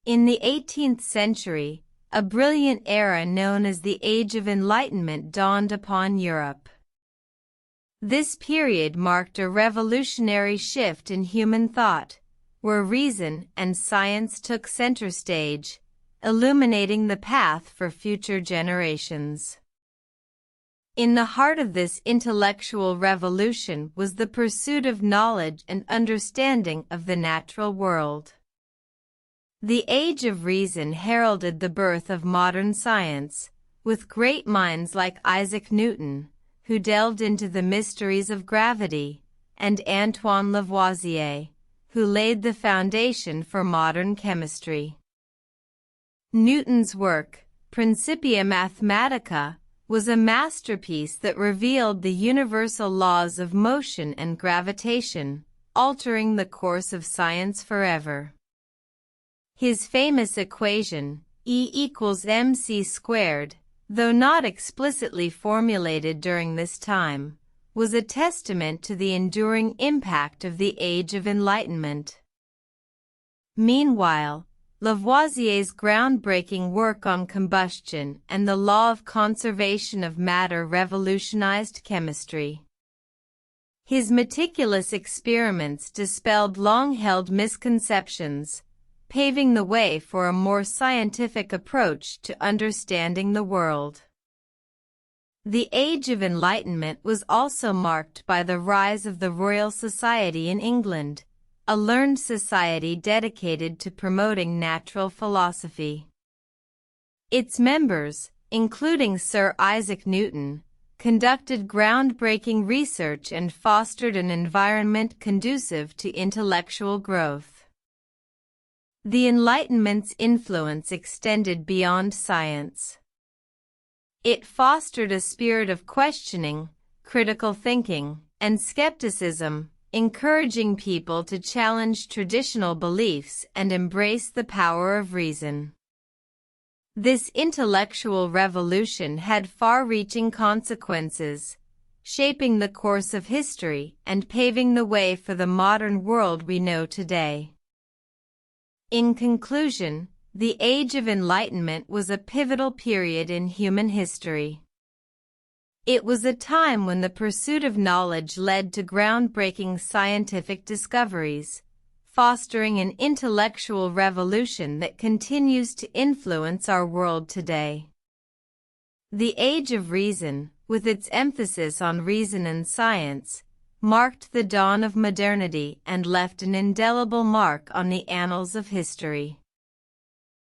In the 18th century, a brilliant era known as the Age of Enlightenment dawned upon Europe. This period marked a revolutionary shift in human thought, where reason and science took center stage, illuminating the path for future generations. In the heart of this intellectual revolution was the pursuit of knowledge and understanding of the natural world. The Age of Reason heralded the birth of modern science, with great minds like Isaac Newton, who delved into the mysteries of gravity, and Antoine Lavoisier, who laid the foundation for modern chemistry. Newton's work, Principia Mathematica, was a masterpiece that revealed the universal laws of motion and gravitation, altering the course of science forever. His famous equation, E equals mc squared, though not explicitly formulated during this time, was a testament to the enduring impact of the Age of Enlightenment. Meanwhile, Lavoisier's groundbreaking work on combustion and the law of conservation of matter revolutionized chemistry. His meticulous experiments dispelled long-held misconceptions, paving the way for a more scientific approach to understanding the world. The Age of Enlightenment was also marked by the rise of the Royal Society in England, a learned society dedicated to promoting natural philosophy. Its members, including Sir Isaac Newton, conducted groundbreaking research and fostered an environment conducive to intellectual growth. The Enlightenment's influence extended beyond science. It fostered a spirit of questioning, critical thinking, and skepticism, encouraging people to challenge traditional beliefs and embrace the power of reason. This intellectual revolution had far-reaching consequences, shaping the course of history and paving the way for the modern world we know today. In conclusion, the Age of Enlightenment was a pivotal period in human history. It was a time when the pursuit of knowledge led to groundbreaking scientific discoveries, fostering an intellectual revolution that continues to influence our world today. The Age of Reason, with its emphasis on reason and science, marked the dawn of modernity and left an indelible mark on the annals of history.